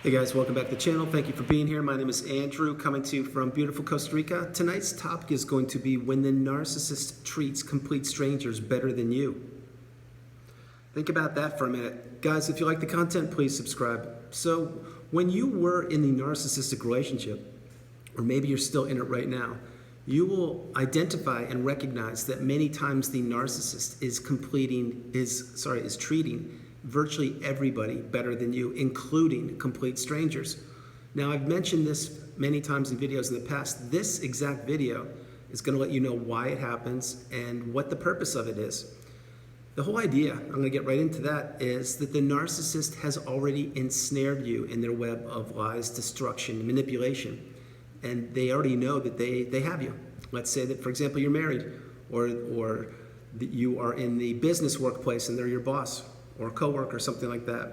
Hey guys, welcome back to the channel. Thank you for being here. My name is Andrew, coming to you from beautiful Costa Rica. Tonight's topic is going to be when the narcissist treats complete strangers better than you. Think about that for a minute. Guys, if you like the content, please subscribe. So, when you were in the narcissistic relationship, or maybe you're still in it right now, you will identify and recognize that many times the narcissist is treating virtually everybody better than you, including complete strangers. Now, I've mentioned this many times in videos in the past. This exact video is going to let you know why it happens and what the purpose of it is. The whole idea, I'm going to get right into that, is that the narcissist has already ensnared you in their web of lies, destruction, manipulation, and they already know that they have you. Let's say that, for example, you're married, or that you are in the business workplace and they're your boss, or a coworker, something like that.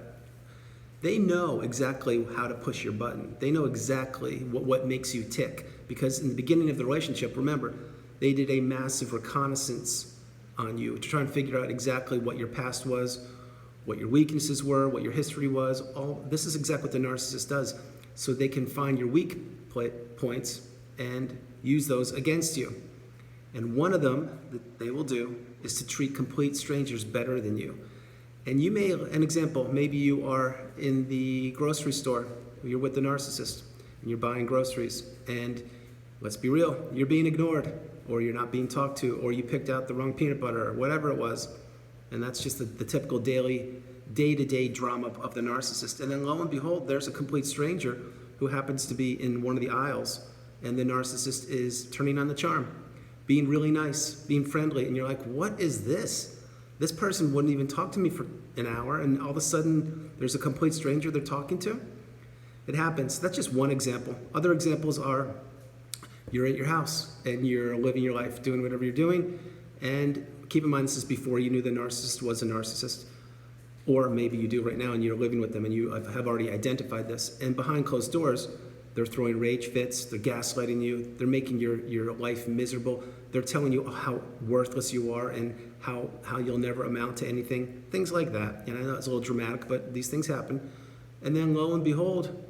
They know exactly how to push your button. They know exactly what makes you tick. Because in the beginning of the relationship, remember, they did a massive reconnaissance on you to try and figure out exactly what your past was, what your weaknesses were, what your history was. All this is exactly what the narcissist does. So they can find your weak points and use those against you. And one of them that they will do is to treat complete strangers better than you. And you may, an example, maybe you are in the grocery store, you're with the narcissist, and you're buying groceries, and let's be real, you're being ignored, or you're not being talked to, or you picked out the wrong peanut butter, or whatever it was. And that's just the typical day-to-day drama of the narcissist. And then lo and behold, there's a complete stranger who happens to be in one of the aisles, and the narcissist is turning on the charm, being really nice, being friendly, and you're like, what is this? This person wouldn't even talk to me for an hour, and all of a sudden, there's a complete stranger they're talking to. It happens. That's just one example. Other examples are you're at your house, and you're living your life, doing whatever you're doing, and keep in mind this is before you knew the narcissist was a narcissist, or maybe you do right now, and you're living with them, and you have already identified this, and behind closed doors, they're throwing rage fits, they're gaslighting you, they're making your life miserable, they're telling you how worthless you are and how you'll never amount to anything, things like that. And I know it's a little dramatic, but these things happen. And then lo and behold,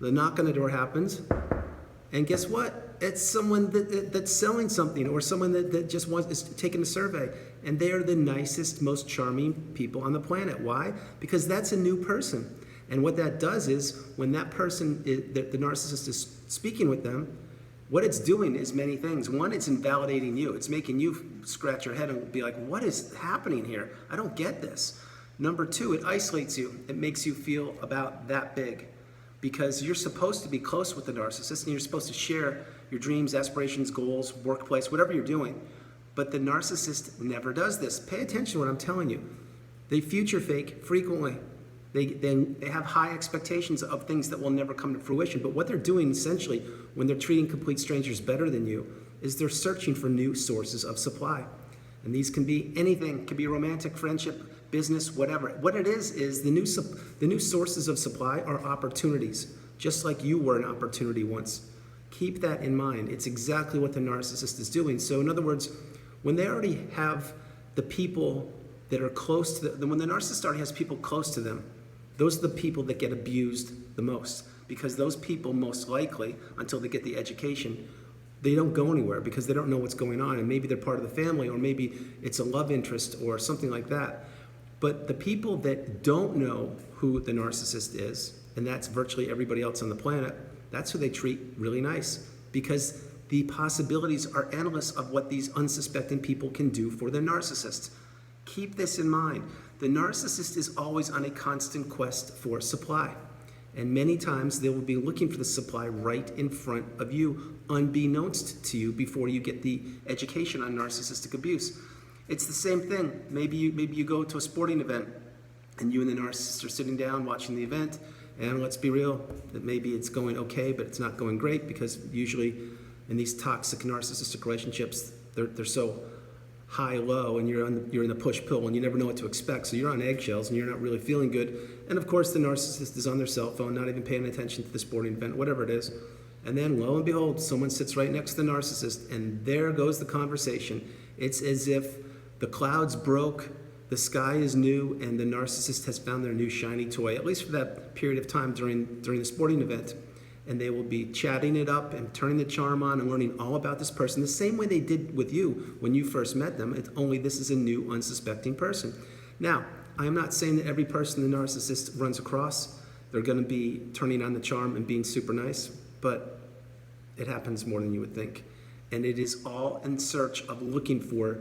the knock on the door happens, and guess what? It's someone that's selling something, or someone that just is taking a survey, and they are the nicest, most charming people on the planet. Why? Because that's a new person. And what that does is, when that person, the narcissist is speaking with them, what it's doing is many things. One, it's invalidating you. It's making you scratch your head and be like, what is happening here? I don't get this. Number two, it isolates you. It makes you feel about that big, because you're supposed to be close with the narcissist, and you're supposed to share your dreams, aspirations, goals, workplace, whatever you're doing. But the narcissist never does this. Pay attention to what I'm telling you. They future fake frequently. They have high expectations of things that will never come to fruition. But what they're doing essentially when they're treating complete strangers better than you is they're searching for new sources of supply. And these can be anything. It can be romantic, friendship, business, whatever. What it is the new sources of supply are opportunities, just like you were an opportunity once. Keep that in mind. It's exactly what the narcissist is doing. So in other words, when they already have the people that are close to them, when the narcissist already has people close to them, those are the people that get abused the most, because those people most likely, until they get the education, they don't go anywhere because they don't know what's going on, and maybe they're part of the family, or maybe it's a love interest or something like that. But the people that don't know who the narcissist is, and that's virtually everybody else on the planet, that's who they treat really nice, because the possibilities are endless of what these unsuspecting people can do for the narcissist. Keep this in mind. The narcissist is always on a constant quest for supply. And many times they will be looking for the supply right in front of you, unbeknownst to you, before you get the education on narcissistic abuse. It's the same thing. Maybe you go to a sporting event, and you and the narcissist are sitting down watching the event, and let's be real, that maybe it's going okay, but it's not going great, because usually in these toxic narcissistic relationships, they're so high-low, and you're in the push-pull, and you never know what to expect, so you're on eggshells, and you're not really feeling good. And of course, the narcissist is on their cell phone, not even paying attention to the sporting event, whatever it is. And then, lo and behold, someone sits right next to the narcissist, and there goes the conversation. It's as if the clouds broke, the sky is new and the narcissist has found their new shiny toy, at least for that period of time during the sporting event. And they will be chatting it up and turning the charm on and learning all about this person the same way they did with you when you first met them. It's only this is a new, unsuspecting person. Now, I am not saying that every person the narcissist runs across, they're going to be turning on the charm and being super nice, but it happens more than you would think. And it is all in search of looking for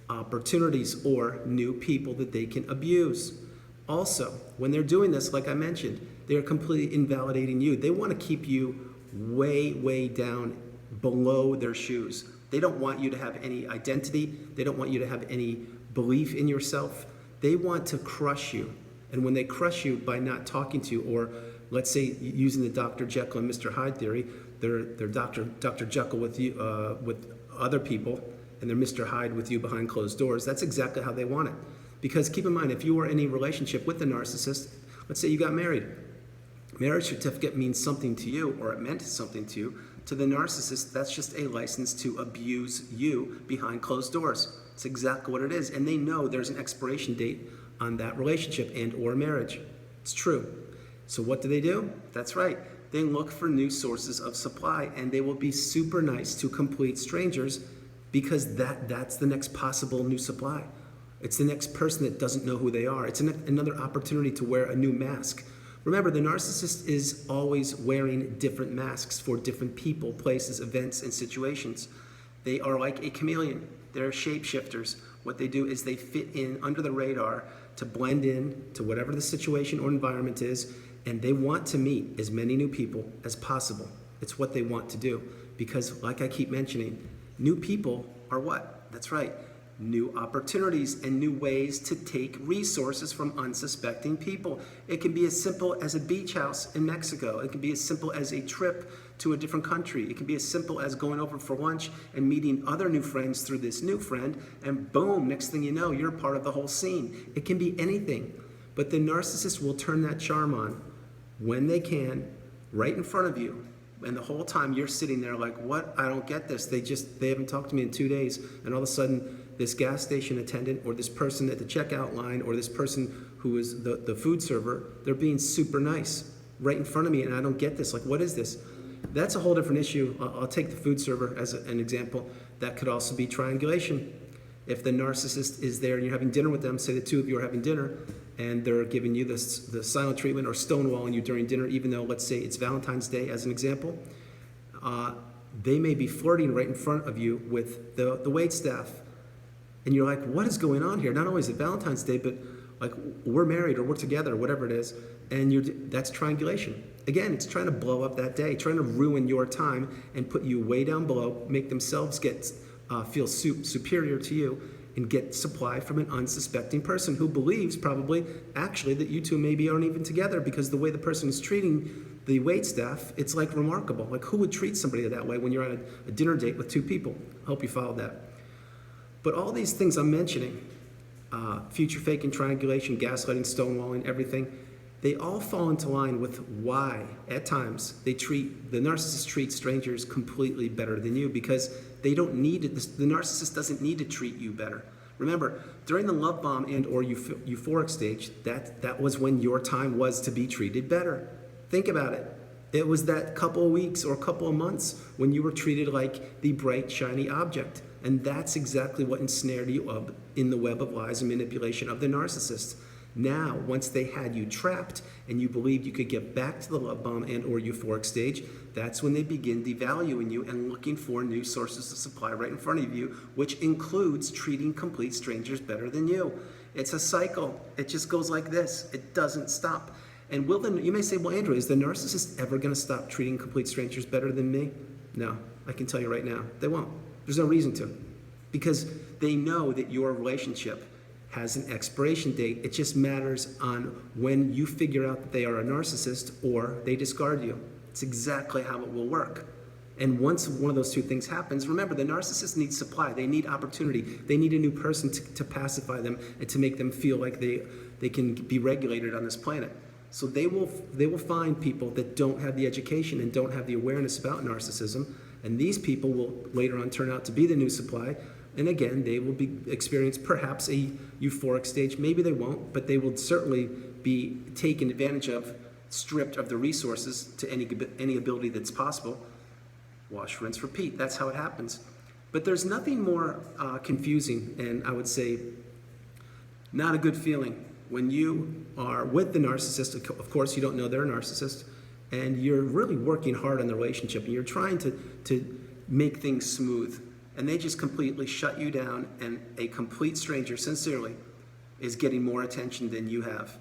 opportunities or new people that they can abuse. Also, when they're doing this, like I mentioned, they are completely invalidating you. They want to keep you way, way down below their shoes. They don't want you to have any identity. They don't want you to have any belief in yourself. They want to crush you. And when they crush you by not talking to you, or let's say using the Dr. Jekyll and Mr. Hyde theory, they're Dr. Jekyll with you, with other people, and they're Mr. Hyde with you behind closed doors. That's exactly how they want it. Because keep in mind, if you were in a relationship with a narcissist, let's say you got married. Marriage certificate means something to you, or it meant something to you. To the narcissist, that's just a license to abuse you behind closed doors. It's exactly what it is. And they know there's an expiration date on that relationship and or marriage. It's true. So what do? That's right. They look for new sources of supply, and they will be super nice to complete strangers because that's the next possible new supply. It's the next person that doesn't know who they are. It's another opportunity to wear a new mask. Remember, the narcissist is always wearing different masks for different people, places, events, and situations. They are like a chameleon. They're shapeshifters. What they do is they fit in under the radar to blend in to whatever the situation or environment is, and they want to meet as many new people as possible. It's what they want to do because, like I keep mentioning, new people are what? That's right. New opportunities and new ways to take resources from unsuspecting people. It can be as simple as a beach house in Mexico. It can be as simple as a trip to a different country. It can be as simple as going over for lunch and meeting other new friends through this new friend, and boom, next thing you know, you're part of the whole scene. It can be anything, but the narcissist will turn that charm on when they can, right in front of you. And the whole time you're sitting there like, what? I don't get this. They haven't talked to me in 2 days. And all of a sudden, this gas station attendant or this person at the checkout line or this person who is the food server, they're being super nice right in front of me, and I don't get this. Like, what is this? That's a whole different issue. I'll take the food server as an example. That could also be triangulation. If the narcissist is there and you're having dinner with them, say the two of you are having dinner, and they're giving you the silent treatment or stonewalling you during dinner, even though, let's say, it's Valentine's Day as an example, they may be flirting right in front of you with the waitstaff. And you're like, what is going on here? Not only is it Valentine's Day, but like we're married or we're together or whatever it is, and that's triangulation. Again, it's trying to blow up that day, trying to ruin your time and put you way down below, make themselves feel superior to you, and get supply from an unsuspecting person who believes probably actually that you two maybe aren't even together because the way the person is treating the waitstaff, it's like remarkable. Like, who would treat somebody that way when you're on a dinner date with two people? I hope you followed that. But all these things I'm mentioning, future faking, triangulation, gaslighting, stonewalling, everything, they all fall into line with why, at times, the narcissist treats strangers completely better than you because they don't need it. The narcissist doesn't need to treat you better. Remember, during the love bomb and or euphoric stage, that was when your time was to be treated better. Think about it. It was that couple of weeks or couple of months when you were treated like the bright, shiny object. And that's exactly what ensnared you up in the web of lies and manipulation of the narcissist. Now, once they had you trapped and you believed you could get back to the love bomb and or euphoric stage, that's when they begin devaluing you and looking for new sources of supply right in front of you, which includes treating complete strangers better than you. It's a cycle. It just goes like this. It doesn't stop. And you may say, well, Andrew, is the narcissist ever going to stop treating complete strangers better than me? No, I can tell you right now, they won't. There's no reason to, because they know that your relationship has an expiration date. It just matters on when you figure out that they are a narcissist or they discard you. It's exactly how it will work. And once one of those two things happens, remember, the narcissist needs supply. They need opportunity. They need a new person to pacify them and to make them feel like they can be regulated on this planet. So they will find people that don't have the education and don't have the awareness about narcissism, and these people will later on turn out to be the new supply, And again, they will experience perhaps a euphoric stage. Maybe they won't, but they will certainly be taken advantage of, stripped of the resources to any ability that's possible. Wash, rinse, repeat. That's how it happens. But there's nothing more confusing, and I would say not a good feeling, when you are with the narcissist. Of course, you don't know they're a narcissist, and you're really working hard on the relationship, and you're trying to make things smooth, and they just completely shut you down, and a complete stranger, sincerely, is getting more attention than you have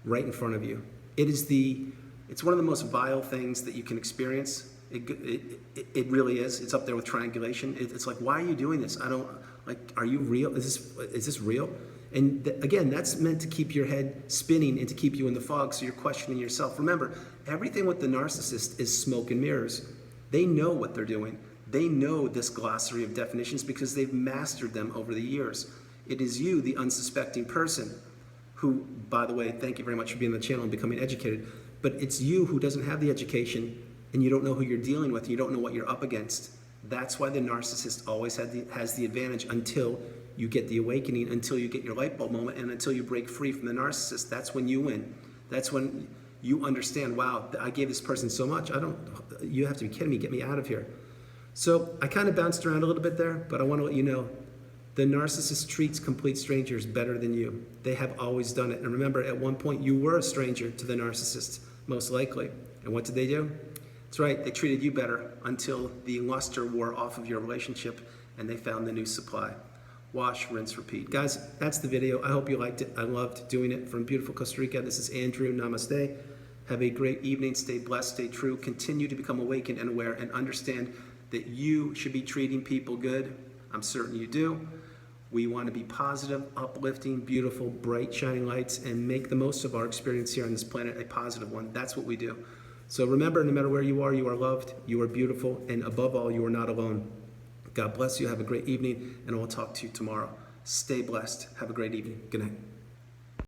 right in front of you. It's one of the most vile things that you can experience. It really is. It's up there with triangulation. It's like, why are you doing this? Are you real? Is this real? And again, that's meant to keep your head spinning and to keep you in the fog, so you're questioning yourself. Remember, everything with the narcissist is smoke and mirrors. They know what they're doing. They know this glossary of definitions because they've mastered them over the years. It is you, the unsuspecting person, who, by the way, thank you very much for being on the channel and becoming educated, but it's you who doesn't have the education, and you don't know who you're dealing with, and you don't know what you're up against. That's why the narcissist always has the advantage until you get the awakening, until you get your light bulb moment, and until you break free from the narcissist. That's when you win. That's when you understand, wow, I gave this person so much. You have to be kidding me, get me out of here. So I kind of bounced around a little bit there, but I want to let you know, the narcissist treats complete strangers better than you. They have always done it. And remember, at one point you were a stranger to the narcissist, most likely. And what did they do? That's right, they treated you better until the luster wore off of your relationship and they found the new supply. Wash, rinse, repeat. Guys, that's the video. I hope you liked it. I loved doing it from beautiful Costa Rica. This is Andrew. Namaste. Have a great evening. Stay blessed, stay true. Continue to become awakened and aware, and understand that you should be treating people good. I'm certain you do. We want to be positive, uplifting, beautiful, bright, shining lights, and make the most of our experience here on this planet a positive one. That's what we do. So remember, no matter where you are loved, you are beautiful, and above all, you are not alone. God bless you. Have a great evening, and I'll talk to you tomorrow. Stay blessed. Have a great evening. Good night.